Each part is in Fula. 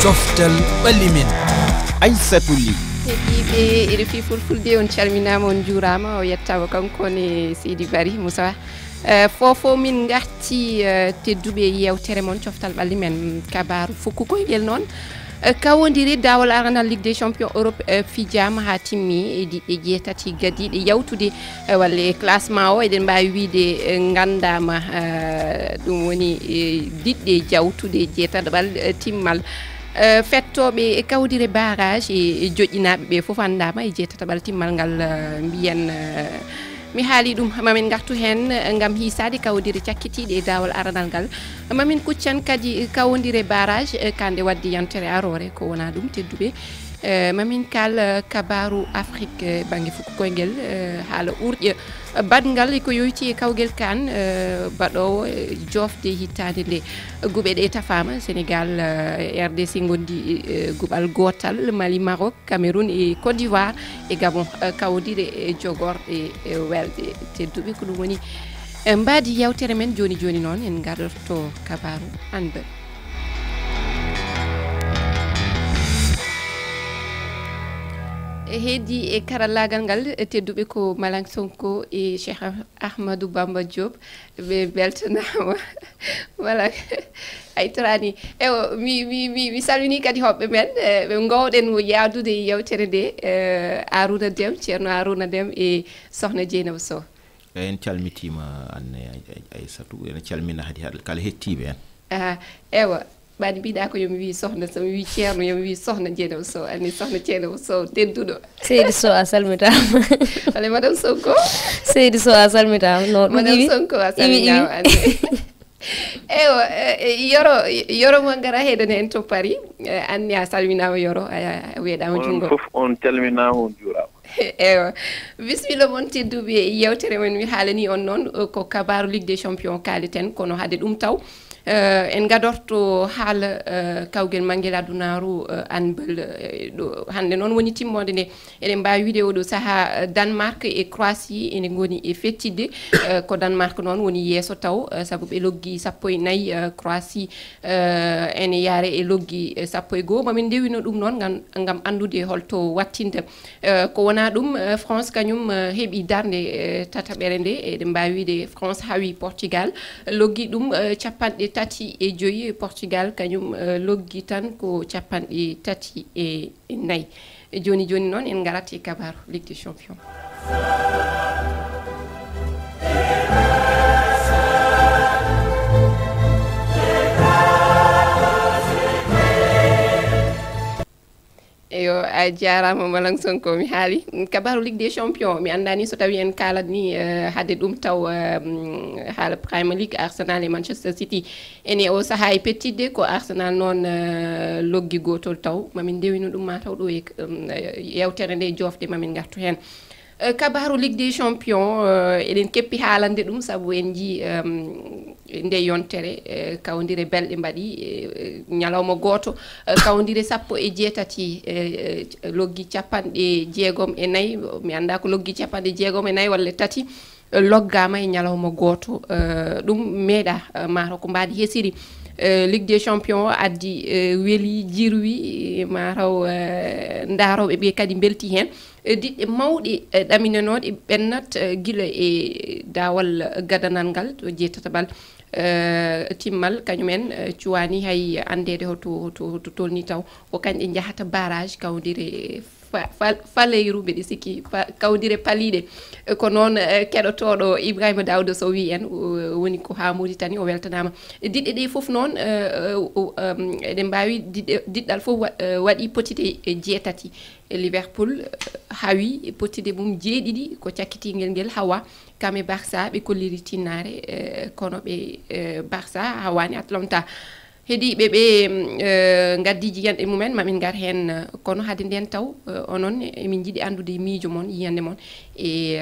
joftal ɓallimen Aissatou Ly heeɗiɓe ene fi fulfulde on calminama on juurama o yettama kankone Seydi Bary Moussa fofo min garti tedduɓe yewtere mon coftal ɓalli men kabaru fukkukoyɗel noon kawodiri dawol aranal Ligue des Champions Europe fijama ha timmi e diɗɗe jeetati gadiɗe yawtude walla classement o eɗen mbawi wiide gandama ɗum woni diɗɗe jawtude jeetaɗaɓal timmal fettoɓe kawdire barrage e joƴƴinaɓe ɓe foof andama e jeetataɓal timmal ngal mbiyen mi haali ɗum mamin gartu hen gam hisade kawdire cakkitiɗe e dawol aranal ngal mamin kuccan kadi kawdire barrage kande wadde yantere arore ko wona ɗum tedduɓe mamin kal kabaru Afrique banggue fukkoyguel haala urƴe badgal ko yoyti e kawguel kan baɗowo jofde hittade nde guuɓe ɗe tafama Sénégal RDC gondi guuɓal gotal Mali Maroc Cameroun et Côte d'Ivoire e Gabon kawdire e jogorɗe welde tedduɓe ko ɗum woni mbadi yewtere men joni joni noon en garorto kabaru handball. Heedi e karallagal ngal tedduɓe ko Malang Sonko e Cheikh Ahmadou Bamba Diop ɓe beltanama voilà ay torani ewo mi salmini kadi hoɓɓe men ɓe gowɗen yaadude yewtere nde Arouna Deme ceerno Arouna Deme e sohna Dieynaba Sow en calmitima Anne Aissatou en calmina hadi kala hettiɓe en ewa ɓaade mbiɗa ko yomi wi sohna somi wi ceerno yomi wi sohna Dieynaba Sow anni sohna Dieynaba Sow tedduɗo Seydi Sow a salmitama walla madame Sonko Seydi Sow a salmitama no madame Sonko a salmitama anne ewa yoro mo gara heɗone en to Paris anni a salminama yoro a weeɗama jungo fof on calminama on juurama ewa bisimilla moon tedduɓe yewtere men mi haalani on noon ko kabaru Ligue des Champions kaliten kono hade ɗum taw en gadorto haala kawgel manguel adunaru handball ɗo hande noon woni timmode nde eɗen mbawi wiide oɗo saaha Danemark e Croatie ene goni e fettidde ko Danemark noon woni yeeso taw saabu ɓe loggi 14 Croatie ene yaare e loggi 11 mamin ndewino ɗum noon gam andude holto wattinde ko wona ɗum France kañum heeɓi darde tataɓere nde eɗen mbawi wiide France hawi Portugal loggi ɗum capanɗe tati e joyi Portugal kañum loggi tan ko capanɗe tati e nayyi joni joni noon en garati kabaru Ligue des Champions. Eyo a jarama Malang Sonko mi haali kabaru Ligue des Champions mi andani so tawi en kalat ni hade ɗum taw haala Premier League Arsenal e Manchester City ene o saaha e pettidde ko Arsenal noon loggi gotol taw mamin ndewino ɗum ma taw ɗo e yewtere nde jofde mamin gartu hen kabaru Ligue des Champions eɗen keppi haalande ɗum saabu en ji nde yontere kawdire belɗe mbaɗi ñalawma goto kawdire 17 loggi capanɗe jeegom e nayyi mi anda ko loggi capanɗe jeegom e nayyi walla tati loggama e ñalawma goto ɗum meeɗa mataw ko mbadi hesiri Ligue des Champions addi weeli jirwi mataw daroɓe ɓe kadi belti hen diɗɗe mawɗe ɗaminanoɗe ɓennat guila e dawal gadanal ngal to jeetataɓal timmal kañumen cuwani hay andede to tolni taw ko kañƴe jahata barrage kawdire faleyru mbiɗa sikki kawdire paliɗe ko noon keɗotoɗo Ibrahima Daouda Sow wi en woni ko ha Mauritanie o weltanama diɗɗe ɗe foof noon eɗen mbawi diɗɗal foof waɗi potide jeetati Liverpool hawi potide mum jeeɗiɗi ko cakkitingel ngel hawa kame Barça ɓe kolliri tinnare kono ɓe Barça hawani Atlanta heeɗiɓe ɓe gaddiji yiyanɗe mumen mamin gar hen kono hade nden taw onon emin jiiɗi andude miijo moon yiyande moon e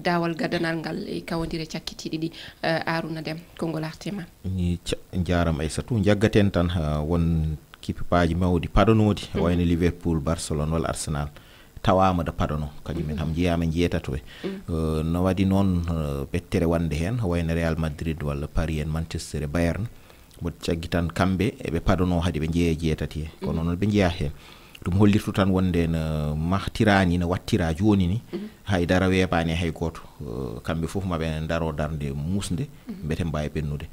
dawal gadanal ngal e kawodire cakkitiɗi ɗi Arouna Deme konngol artema ni jarama Aissatou jaggaten tan won kipipaji mawɗi paɗanodi wayno Liverpool Barcelone walla Arsenal tawama da paɗano kañumen ham jeyama jeetato e no waɗi noon ɓettere wande hen wayno Real Madrid walla Paris en Manchester e Bayern mboɗo caggi tan kamɓe eɓe padono hade ɓe jeeye jeetati he kono noon ɓe jeeya hen ɗum hollirtu tan wonde no mahtirani no wattira joni ni haydara weeɓani hay goto kamɓe fof maɓe daro darde musde mbete mbawi ɓennude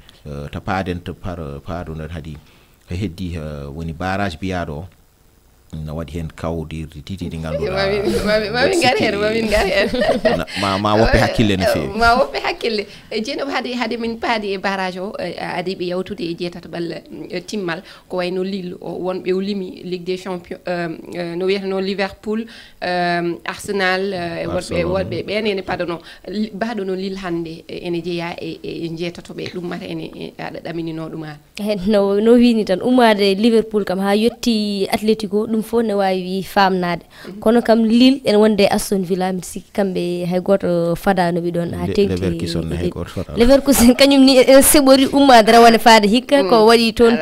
to paaden to paadu nden haadi heddi woni barrage biyaɗo o no waɗi hen kawdirde titi ɗi ganduɗa mamin gar hen ma woppe hakkille no fewi ma woppe hakkille jeenoɓe haade min paadi e barrage o adi ɓe yawtude e jeetataɓal timmal ko wayno Lille o wonɓe o limi Ligue des Champions no wiyeteno Liverpool Arsenal wonɓe ɓen ene padono baɗo no Lille hande ene jeeya e jeetatoɓe ɗum mata ene aɗa ɗaminino ɗum an no wini tan ummade Liverpool kam ha yetti Atlético ɗum fof ne wawi famnade kono kam Lille en wonde Aston Villa mi sikki kamɓe hay goto fadanoɓe ɗon ha tengti Leverkusen kañum ni en seɓori ummade rawane faade hikka ko waɗi toon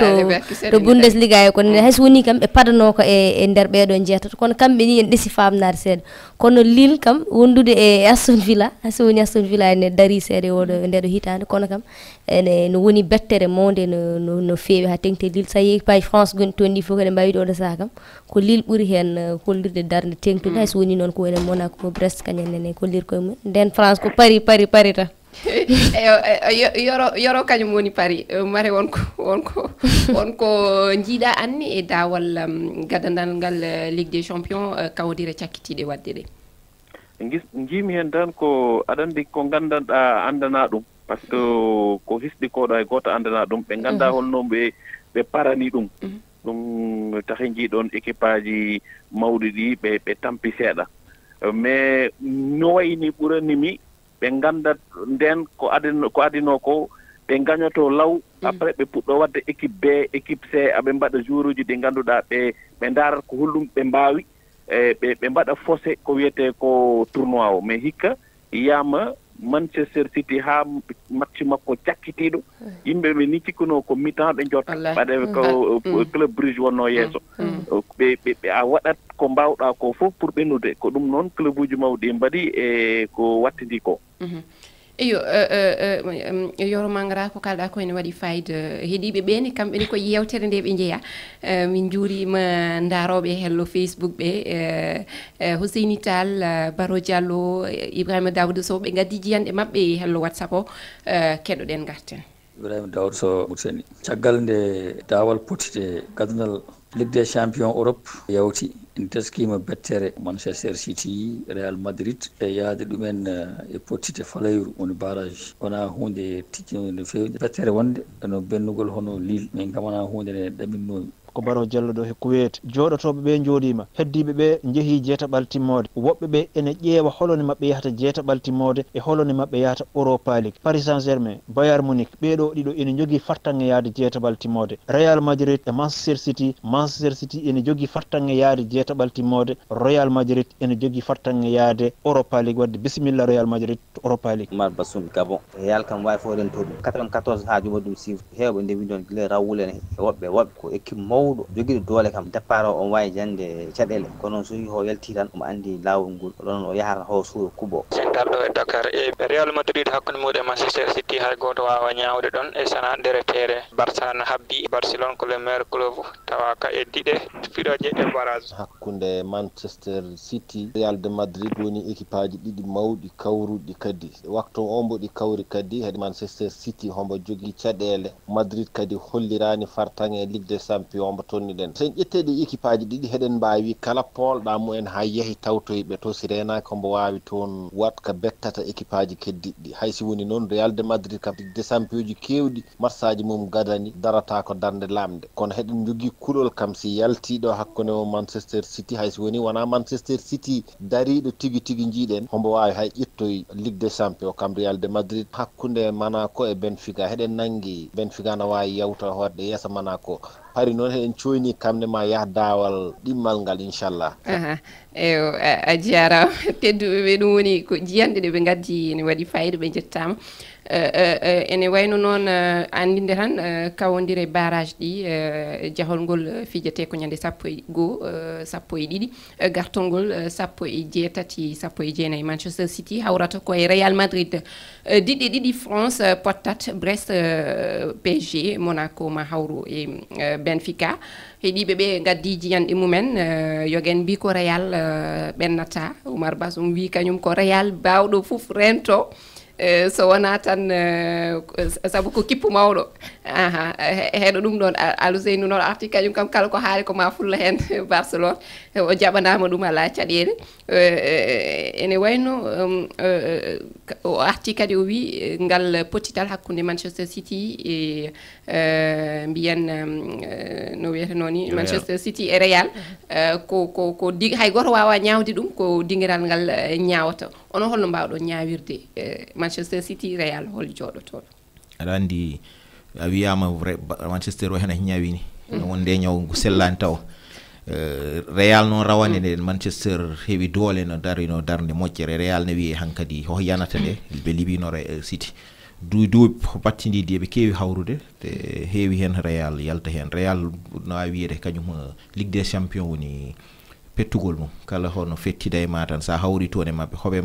to Bundesliga e kono hayso woni kam ɓe padano ko e nder ɓeɗo jeetato kono kamɓe ni en ɗeesi famnade seeɗa kono Lille kam wondude e Aston Villa hayso woni Aston Villa ene daari seeɗa oɗo ndeɗo hitande kono kam ene no woni bettere mawde no feewi ha tengti Lille sa yeehi page France gonɗi toon ɗi fof kadi mbawi ɗo saaha kam ko Lille ɓuuri hen hollirde darde tengtude hayso woni noon ko enen Monaco Brest kañen nene kollir koye mum nden France ko pari tan yoro kañum woni pari mare wonko jiiɗa anni e dawal gadandal ngal Ligue des Champions kawdire cakkitiɗe wadde ɗe jiimi hen tan ko aɗa andi ko gandanɗa andana ɗum par ce que ko hisɗi koɗo hay goto andana ɗum ɓe ganda holno ɓe parani ɗum ɗum tahi jiiɗon équipe aji mawɗi ɗi ɓe tampi seeɗa mais no wayni ɓuranimi ɓe gandat nden ko adino ko ɓe gañoto law après ɓe puɗɗo wadde équipe B équipe C aɓe mbaɗa jour uji ɗi ganduɗa ɓe darat ko hollum ɓe mbawi ɓe mbaɗa faussé ko wiyete ko tournoi o mais hikka yiyama Manchester City ha match makko cakkitiɗo yimɓeɓe ni cikkuno ko mi-temps ɓe jota ɓaɗe ko Club Brugge wonno yeeso ɓe a waɗat ko mbawɗa ko fof pour ɓennude ko ɗum noon club uji mawɗi mbaɗi e ko wattidi ko eyo Yoro Mangara ko kalɗa ko ene waɗi fayida heeɗiɓe ɓeni kamɓe ni ko yewtere nde ɓe jeeya min juurima daroɓe hello Facebook ɓe Husseini Tall Baro Diallo Ibrahima Daoudou Sow ɓe gaddi jiyanɗe mabɓe hello WhatsApp o keɗoɗen garten Ibrahima Daoudou Sow Mousseni caggal nde dawal potite gadunal Ligue des Champions Europe yawti en teskima bettere Manchester City Real Madrid e yaade ɗumen e pottite falayru woni barrage wona hunde tijjinode no fewi bettere wonde no bennugol hono Lille min gamana hunde ne ɗaminnomi ko Baro Diallo ɗo hekko wiyete joɗotoɓe ɓe jooɗima heddiɓe ɓe jeehi jeetaɓal timmode woɓɓe ɓe ene ƴeewa holone mabɓe yahata jeetaɓal timmode e holone mabɓe yahata Europa League Paris Saint-Germain Bayern Munich ɓeɗo ɗiɗo ene jogui fartange yaade jeetaɓal timmode Real Madrid e Manchester City ene jogui fartange yaade jeetaɓal timmode Real Madrid ene jogui fartange yaade Europa League wadde bisimilla Real Madrid to Europa League Mar Bassoum Gabon Real kam wawi foden to ɗum 94 ha juma ɗum sifre hewɓe ndewi ɗon gila rawwulen e woɓɓe ko équipe mawɗo joguiɗo doole kam départ o on wawi jande caɗele kono so ho yalti tan omo andi lawol ngol ɗon o yahata ho suuro kubo darɗo e Dakar e Real Madrid hakkude muɗum e Manchester City hay goto wawa ñawde ɗon e sana nderetere Barça no habdi Barcelone ko le meilleur club tawa ka e diɗe fiɗoje e barrage hakkunde Manchester City Real de Madrid woni équipe aji ɗiɗi mawɗi kawruɗi kadi waktu o mbo ɗi kawri kadi hedi Manchester City hombo jogui caɗele Madrid kadi hollirani fartange Ligue des Champions ombo tonni ɗen sen ƴetteɗi équipe aji ɗiɗi heɗen mbawi kala polɗa mumen ha yeehi tawtoyɓe to si renaki kombo wawi toon wat ka bettata équipe aji keddiɗɗi haysi woni noon Real de Madrid kam Ligue des Champions ji kewɗi matsaji mum gadani darata ko darde lamde kono heɗen jogui kulol kam si yaltiɗo hakkude Manchester City haysi woni wona Manchester City dariɗo tigui jiiɗen hombo wawi hay ƴettoy Ligue des Champions kam Real de Madrid hakkude Monaco e Benfica heɗen nangi Benfica no wawi yawta hoɗde yeesa Monaco hari noon heɗen coyni kamne ma yah dawal ɗimmal ngal inchallah eyo a jarama tedduɓe ɓe ɗum woni ko jiyanɗe ɗe ɓe gaddi ne waɗi fayida ɓe jettama ene wayno noon andinde tan kawodire barrage ɗi jahol ngol fijete ko ñande 11 12 gartol ngol 17 19 Manchester City hawrata koye Real Madrid ɗiɗi France pottat Brest PSG Monaco ma hawru e Benfica heeɗiɓe ɓe gaddi jiyanɗe mumen yogen mbi ko Real ɓennata Oumar Basum wi kañum ko Real bawɗo fof rento so wona tan sabu ko kippu mawɗo heeɗo ɗum ɗon Aluseynou noon arti kañum kam kala ko haali ko ma fulla hen Barcelone o jaɓanama ɗum ala caɗele ene wayno o arti kadi o wi ngal pottital hakkude Manchester City e mbiyen no wiyete noon ni Manchester City e Real ko hay goto wawa ñawde ɗum ko dingiral ngal ñawata ono holno mbawɗo ñawirde Manchester City Real hol joɗotoɗo aɗa andi a wiyama Manchester o hen ñawini wonde ñaw sellani taw Real noon rawane nde Manchester heewi doole no darde moƴƴere Real ne wiye hankadi ho yanata nde ɓe libino City duuɓi battididi eɓe keewi hawrude te heewi hen Real yalta hen Real no wawi wiyede kañum Ligue des Champions woni pettugol mum kala hono fettida e ma tan sa hawri toon e mabɓe hoɓe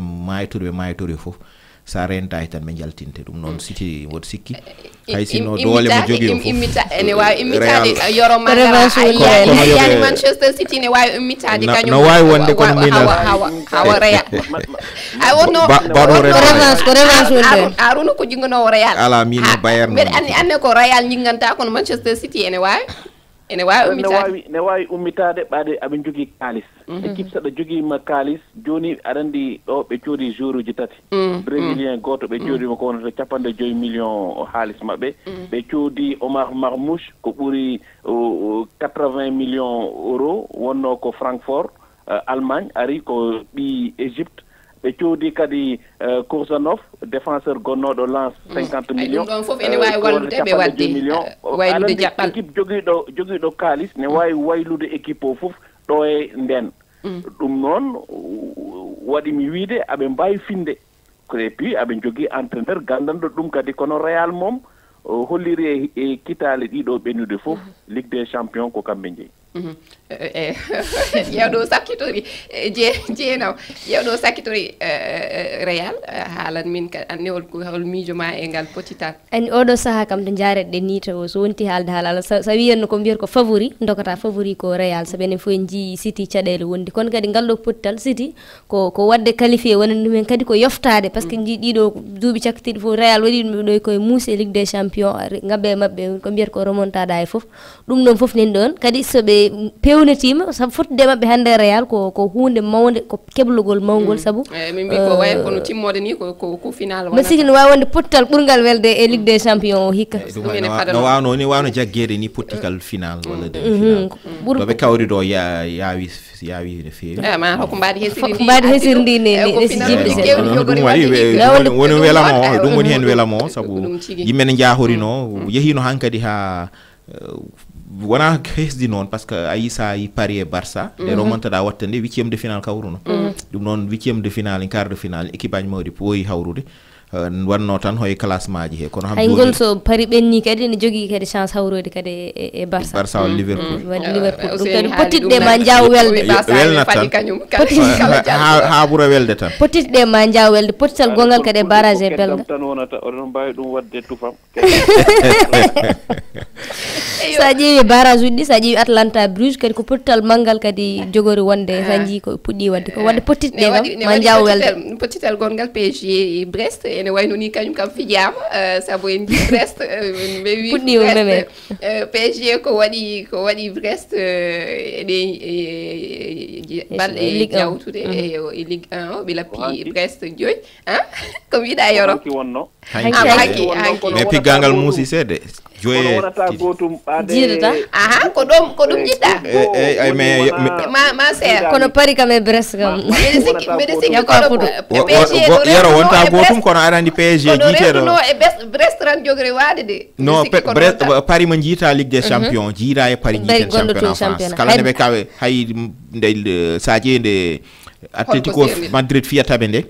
maytori fof sa renta tan ɓe jaltinte ɗum noon City woto sikki hay sinno doole mo jogui o ene wawi immitade yoro magala Manchester City ne wawi immitade kañum no wawi wonde kono minal hawa Real ay wonno ko revanche wonde Aruna ko jingono Real ala min Bayern mbeɗa anne ko Real jinganta kono Manchester City ene wawi ummitade ne wawi ummitade ɓaade aɓe jogui kalis équipe saɗa joguima kalis joni aɗa andi ɗo ɓe coodi jour uji tati brésilien goto ɓe coodima ko wonata 50 millions haalis mabɓe ɓe coodi Omar Marmouche ko ɓuuri 80 millions euros wonno ko Francfort Allemagne ari ko ɓi Égypte ɓe coodi kadi Koursanov défenseur gonnoɗo Lens 50 millions ɗum ɗon fof ene wawi wallude ɓe wadde waylude jaɓɓal équipe joguiɗo kalis ne wawi waylude équipe o fof ɗo e nden ɗum noon waɗi mi wiide aɓe mbawi finde et puis aɓe jogui entraîneur gandanɗo ɗum kadi kono Real moom holliri e kitale ɗiɗo ɓennude fof Ligue des Champions ko kamɓe jeeyi yewɗo sakkitori jeenaw yewɗo sakkitori Real haalan min anne hol miijo ma e ngal potital ani oɗo saaha kam to jaretɗe ni to so wonti haalde haala sa wiyanno ko mbiyata ko favori dokata favori ko Real saɓe enen fof en jii City caɗele wondi kono kadi ngal ɗo potital City ko wadde qualifié wonani ɗumen kadi ko yoftade par ce que ɗiɗo duuɓi cakkitiɗi fof Real waɗi ɗum ɗo koye muuse Ligue des Champions ngabbe mabɓe ko mbiyata ko remontada e fof ɗum ɗon fof nen ɗon kadi soɓe pewnetima sabu fottude mabɓe hande Real ko hunde mawde ko keblugol mawgol sabu min mbi ko way kono timmode ni ko final wona sigi no wawi wonde pottal ɓurgal welde e Ligue des Champions o hikka no wawno ni wawno jaggede ni pottikal final walla de final ɗo ɓe kawri ɗo yaawi no feewi ma hoko mbaɗi hesirndi ne ɗum waɗi woni welamo o ɗum woni hen welamo sabu yimɓe ne jahorino yehino hankadi ha wona hesdi noon par ce que a yi sa yi Paris e Barça nde remontada watta nde 8e de finale kawruno ɗum noon 8e de finale quart de finale équipe aji mawɗi ɓooyi hawrude wanno tan hoye classement ji he kono hay ngol so Paris ɓenni kadi ne jogui kadi chance hawrude kadi e Barça walla Liverpool ɗum kadi pottiɗɗe ma jaw welde welnat tan ha ɓuura welde tan pottiɗɗe ma jaw welde pottital gongal kadi e barrage e belga tan wonata oɗon mbawi ɗum wadde tufam sa ƴeewi barrage uji ɗi sa ƴeewi Atlanta Bruges kadi ko pottital manggal kadi jogori wonde sa jii ko puɗɗi wadde ko wadde pottiɗɗe kam ma jaw welde pottital gongal PSG Brest ene wayno ni kañum kam fijama sabu en jii Brest ɓe wi puɗɗima meme PSG ko waɗi Brest eɗe balɗe jawtude e Ligue 1 ɓe lappi Brest joyi ko wiɗa yoro hanki mais piggangal muusi seede joye jiidata ko ɗum jiɗɗa mais ma seer kono Paris kam e Brest kam mbeɗe sikki kono PSG yero wonta gotum kono aɗa andi PSG jiiteɗo no e Brest tan jogori waade de non Paris mo jiita Ligue des Champions jiira e Paris jiiten championnat France kala nde ɓe kawe hay nde sa ƴeewi nde Atlético Madrid fiyataɓe nde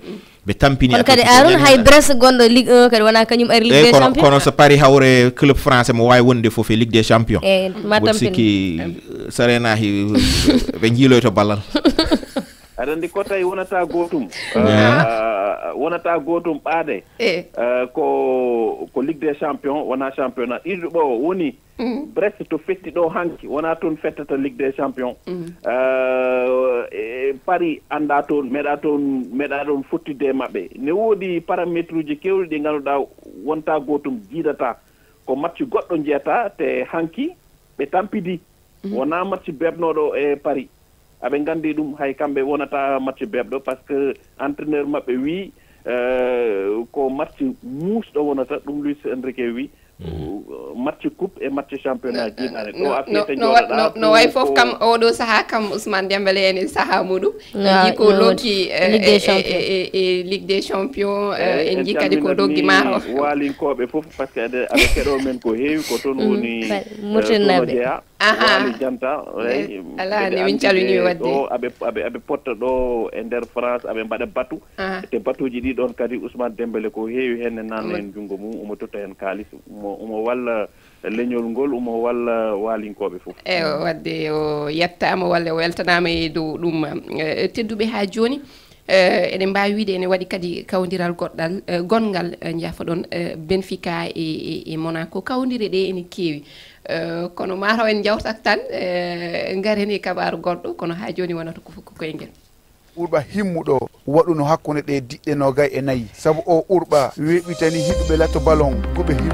be tampini on kadi aron hay Brest gondo Ligue 1 kadi wana kanyum ari Ligue des Champions kono so pari hawre club français mo way wonde fof e Ligue des Champions ma tampini sarena hi be jiiloy to ballal aɗa andi ko tawi wonata gotum ɓaade ko Ligue des Champions wona championnat ɗiɗo ɓo woni Brest to fetti ɗo hanki wona toon fettata Ligue des Champions Paris anda toon meeɗa ɗon fottide maɓɓe ne woodi paramétre uji kewɗi ɗi ngannduɗaa wonta gotum jiidata ko match goɗɗo jeyata te hanki ɓe tampidi wona match beɓnoɗo e Paris aɓe nganndi ɗum hay kamɓe wonata match beɓɗo par ce que entraîneur maɓɓe wi ko match muusɗo wonata ɗum Luis Enrique wi match coupe e match championnat jiiɗare ɗo a fiyete jooɗoɗa no way fof kam oɗo sahaa kam Ousmane Dembélé ene sahaa muɗum en ji ko loggi e Ligue des Champions en ji kadi ko loggi maaro waalinkoɓe fof par ce que aɓe keɗo men ko heewi ko toon woni mutennaɓe waali janta ala ne min calmini wadde aɓe potta ɗo e nder France aɓe mbaɗa batu te batuji ɗi ɗon kadi Ousmane Dembélé ko heewi henne nanno hen junngo mum omo totta hen kaalis umo walla leñol ngol umo walla waalinkoɓe fof wadde o yettama walla o weltanama e dow ɗum tedduɓe ha joni eɗen mbawi wiide ene waɗi kadi kawdiral gongal jaafa ɗon Benfica e Monaco kawdire ɗe ene keewi kono mataw en jawtat tan garen e kabaru goɗɗo kono ha joni wonata ko fukko koye ngel urɓa himmuɗo waɗuno hakkude ɗe diɗɗe 24 saabu o urɓa weɓitani hiɗuɓe latto ballon goɓe himmu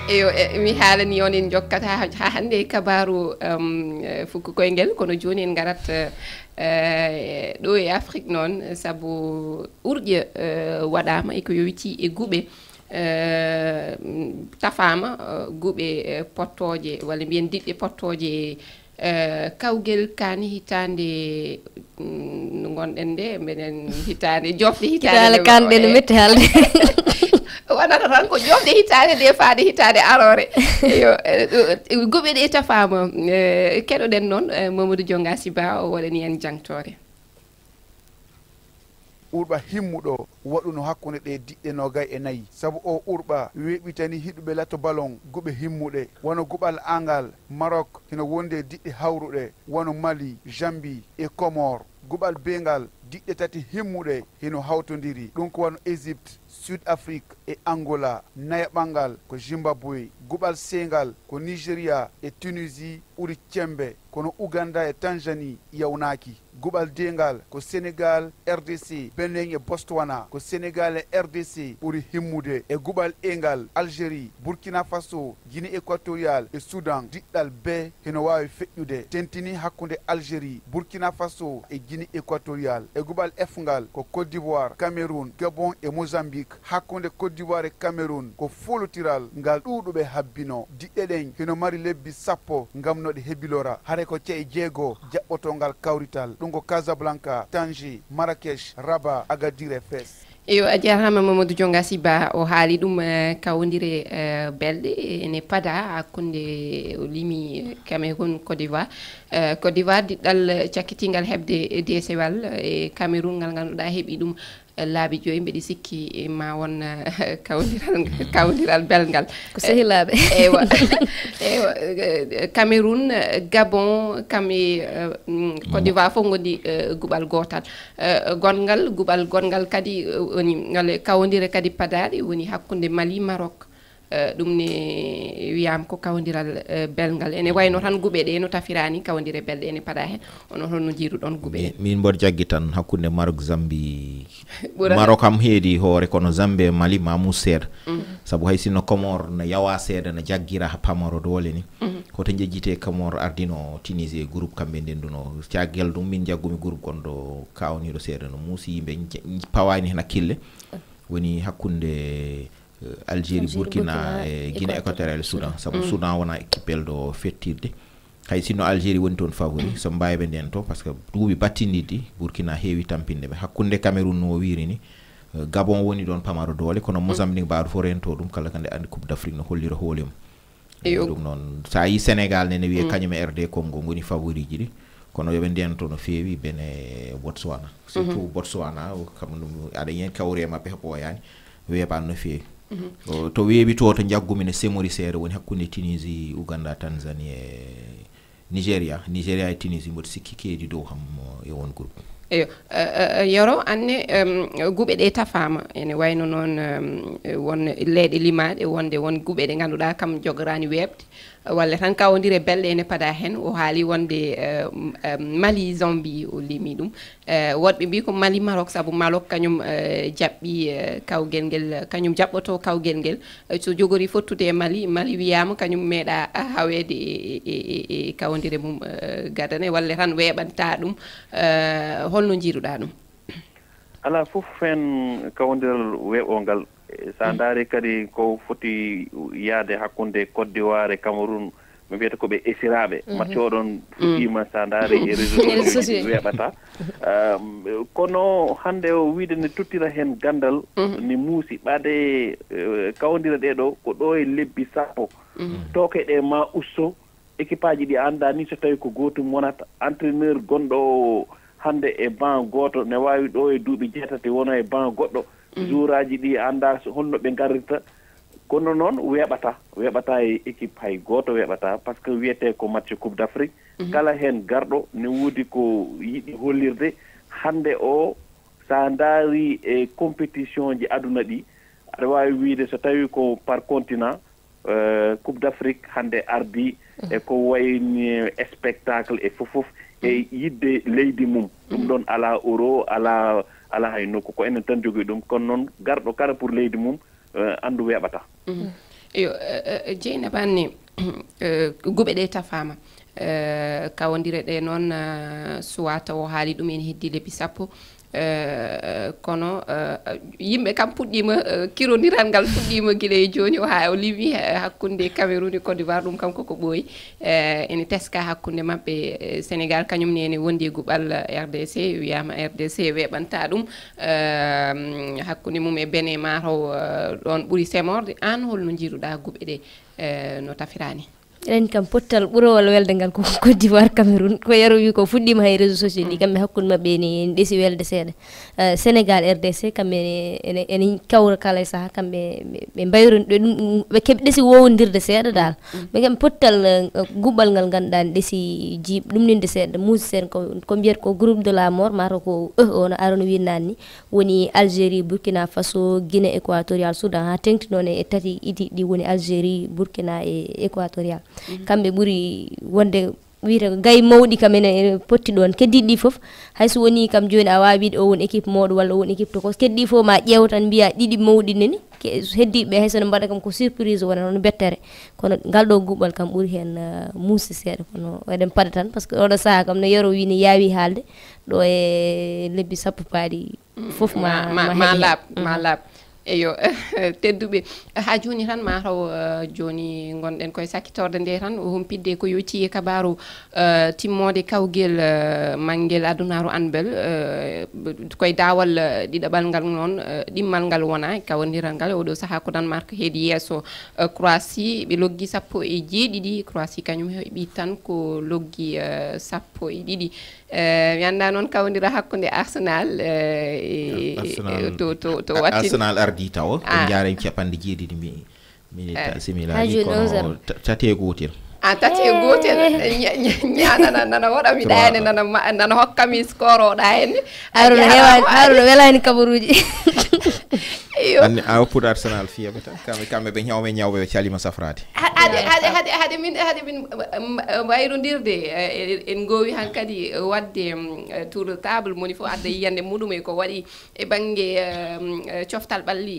eyo mi haalani on en jokkata ha hande kabaru fukko koye ngel kono joni en garat ɗo e Afrique noon saabu urƴe waɗama eko yowiti e guuɓe tafama guuɓe pottoje walla mbiyen diɗɗe pottoje kawgel kani hitande gonɗen nde mbeɗen hitande jofde hitande kanɗe no metti haalde wonata tan ko jofde hitande nde faade hitande arore yo gueɓe ɗe tafama keɗoɗen noon Mamadou Dionga Siba o waɗani en jangtore urɓa himmuɗo waɗuno hakkude ɗe diɗɗe 24 saabu o urɓa weɓitani hiɗuɓe latto ballon goɓe himmuɗe wono guɓal angal Maroc hino wonde diɗɗe hawruɗe wono Mali Zambie e Comore guɓal bengal diɗɗe tati himmuɗe hino hawtodiri ɗum ko wono Égypte Sud Afrique e Angola nayaɓangal ko Zimbabwe guɓal sengal ko Nigéria e Tunisie ɓuri cembe kono Uganda e Tanzanie yawnaki guɓal dengal ko Sénégal RDC Benin e Botswana ko Sénégal e RDC ɓuri himmude e guɓal engal Algérie Burkina Faso Guinée équatorial e Soudan diɗɗal be heno wawi feƴƴude tentini hakkude Algérie Burkina Faso e Guinée équatorial e guɓal efngal ko Côte d'Ivoire Cameroun Gabon e Mozambique hakkude Côte d'Ivoire e Cameroun ko folotiral ngal ɗuɗuɓe habbino diɗɗe ɗen heno mari lebbi 10 ngam noɗe hebilora hare ko cee jeego jaɓɓotongal kawrital ɗum ko Casablanca Tanger Marrakech Rabat Agadir e Fes eyo a jarama Mamadou Dionga Siba o haali ɗum kawodire belɗe ene pada hakkude o limi Cameroun Côte d'Ivoire diɗɗal cakkitingal hebde desewal e Cameroun ngal ganduɗa heeɓi ɗum laabi joyi mbeɗi sikki ma won kawdiral belgal ko sehilaɓe ewa Cameroun Gabon kamɓe Côte d'Ivoire fof gondi guɓal gotal guɓal gongal kadi woni ngale kawodire kadi padaɗe woni hakkude Mali Maroc ɗum ne wiyama ko kawdiral belgal ene wayno tan gueɓe ɗe no tafirani kawdire belɗe ene paɗa hen ono holno jiiruɗon gueɓe min mboɗo jaggi tan hakkude Maroc Zambie Maroc kam heedi hoore kono Zambie Mali mamou seeɗa saabu hay sinno Comore no yawa seeɗa no jagguira ha pamaro dole ni koto jejjite Comore ardino Tunisie groupe kamɓe ndenduno cagguel ɗum min jaggumi groupe gonɗo kawniɗo seeɗa no muusi yimɓe pawani hen hakkille woni hakkude Algérie Burkina e Guinée équatoriale Soudan sabu Soudan wona équipel ɗo fettirde hay sinno Algérie woni toon favori so mbawiɓe nden to par ce que duuɓi battinɗiɗi Burkina heewi tampinde ɓe hakkude Cameroun no wiiri ni Gabon woni ɗon pamaro doole kono Mozambique mbaɗo fo rento ɗum kala kande andi Coupe d'Afrique no hollira hoolema ɗum noon sa yi Sénégal nene wiye kañum e RD Congo goni favori ji ɗi kono yoɓe ndento no feewi bene Botswana surtout Botswana kam ɗum aɗa yen kawre maɓɓe ɓooyani weeɓani no feewi to weeɓi to jaggumi ne semori seere woni hakkunde Tunisie Ouganda Tanzanie Nigeria e Tunisie mboɗo sikki keedi dow ham e won groupe eyo yoro anne guɓe ɗe tafama ene wayno noon won leyɗe limaɗe wonde won guɓe ɗe ganduɗa kam jogorani weɓde walla tan kawodire belɗe ene pada hen o haali wonde Mali Zambie o limi ɗum woɗɓe mbi ko Mali Maroc saabu Maroc kañum jaɓɓi kawguel ngel kañum jaɓɓoto kawguel ngel so jogori fottude e Mali wiyama kañum meeɗa hawede e kawodire mum gadane walla tan weɓanta ɗum holno jiiruɗa ɗum ala fof fen kawodiral weɓongal sa daari kadi ko foti yaade hakkunde Côte d'Ivoire e Cameroun mi wiyata koɓe esiraɓe match oɗon fuɗɗima sa daari e réseau sociaux weɓata kono hande o wiide ne tottira hen gandal ne muusi ɓaade kawodira ɗeɗo ko ɗo e lebbi sappo toke ɗe ma usto équipe aji ɗi anda ni so tawi ko gotum wonata entraîneur gonɗo hande e ban goto ne wawi ɗo e duuɓi 7 wona e ban goɗɗo jour aji ɗi anda holno ɓe garrirta kono noon weɓata e équipe hay goto weɓata par ce que wiyete ko match coupe d'Afrique kala hen garɗo ne woodi ko yiɗi hollirde hande o sa daari e compétition ji aduna ɗi aɗa wawi wiide so tawi ko par continent coupe d'Afrique hande ardi e ko wayni spectacle e fof e yidde leydi mum ɗum ɗon ala euro ala hay nokku ko enen tan jogui ɗum kono noon garɗo kala pour leydi mum andu weɓata yo Dieynaba Anne guɓe ɗe tafama kawodire ɗe noon suwata o haali ɗum ene heddi lebbi sappo kono yimɓe kam puɗɗima kirodiral ngal puɗɗima guila e joni o ha o liwi hakkunde Cameroun e Côte d'Ivoire ɗum kam koko ɓooyi ene teska hakkunde mabɓe Sénégal kañum ne ene wondi e guɓal RDC wiyama RDC weɓanta ɗum hakkunde mum e Benin Maro ɗon ɓuuri semorde an holno jiiruɗa guɓe ɗe no tafirani ren kam pottal ɓurowol welde ngal ko Côte d'Ivoire Cameroun ko yaro wi ko fuɗɗima hay réseaux sociaux ɗi kamɓe hakkude mabɓe ne ɗeesi welde seeɗa Sénégal RDC kamɓe ene kawra kala e saaha kamɓe ɓe mbayroni ɗo ɗum ɓe keeɓi ɗeesi wowodirde seeɗa dal ɓe kam pottal guɓɓal ngal ganduɗa ne ɗeesi jiib ɗumninde seeɗa muusi seeɗa ko mbiyata ko groupe de la mort mata ko ono arono winnani ni woni Algérie Burkina Faso Guinée équatorial Soudan ha tengti noon e tati idi ɗi woni Algérie Burkina e équatorial kamɓe ɓuuri wonde wiyata gay mawɗi kam ene potti ɗon keddiɗi ɗi foof hayso woni kam joni a wawi wiide o won équipe mawɗo walla o won équipe to ko keddiɗi fof ma ƴeew tan mbiya ɗiɗi mawɗi nani heddiɓe haysono mbaɗa kam ko surprise wona noon bettere kono ngal ɗo guɓɓal kam ɓuuri hen muusi seeɗa kono eɗen paɗa tan par ce que oɗo saaha kam no yaro wi ni yaawi haalde ɗo e lebbi sappo paaɗi foof ma laaɓ eyo tedduɓe ha joni tan mataw joni gonɗen koye sakkitorde nde tan o humpidde ko yoti e kabaru timmode kawguel manguel adunaru anbel koye dawal ɗiɗaɓal ngal noon ɗimmal ngal wona kawodiral ngal oɗo saaha ko Danemark heedi yesso Croatie ɓe loggi 17 Croatie kañum heeɓi tan ko loggi 12 mi anda noon kawdira hakkunde Arsenal to watti Arsenal ardi taw ɓe jaaren capanɗe jeeɗiɗi minute similani kono tate gotel tati e gotel ñaanana nana waɗami ɗayane nana hokkami score o ɗayenne Harouna welani kabaruji anni a woppuɗo Arsenal fiyaɓe tan kamɓe ɓe ñawɓe ɓe calima safrade hade min wayrodirde en gowi han kadi wadde tour de table moni fof adda yiyande muɗum e ko waɗi e banggue coftal ɓalli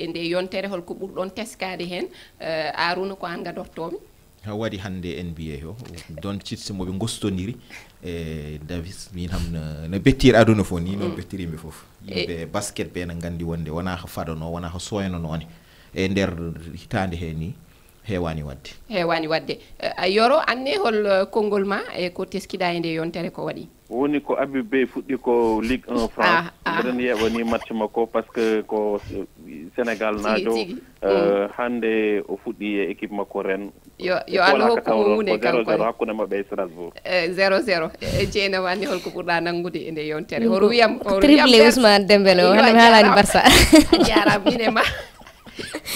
e nde yontere holko ɓurɗon teskade hen Arouna ko an gadortomi waɗi hande NBA o don citse moɓe gostodiri Davis min ham no bettir aduna fof ni noon bettirimɓe foof yimɓe basket ɓe ne gandi wonde wona ko faɗano wona ko soyno noone e nder hitande he ni heewani wadde yoro anne hol konngol ma e ko teskiɗa e nde yontere ko waɗi woni ko Habib Beye fuɗɗi ko Ligue 1 France mbiɗen yeɓani match makko par ce que ko Sénégal naajo hannde o fuɗɗi e équipe makko ren yo Allah hokkumo hunde kanko 0-0 hakkunde maɓɓe e Strasbourg 0-0 Dieynaba anne holko ɓurɗa nanngude e nde yontere hoto wiyam triplé Ousmane Dembélé o hande mi haalani Barça jarama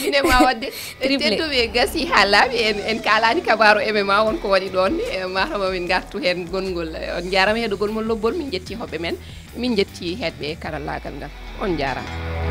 minema wadde tedduɓe gasi ha laaɓi en kalani kabaru MMA wonko waɗi ɗon matama min gartu hen gongol on jarama heɗugol mon lobbol min jetti hoɓɓe men min jetti heɗɓe karallagal ngal on jarama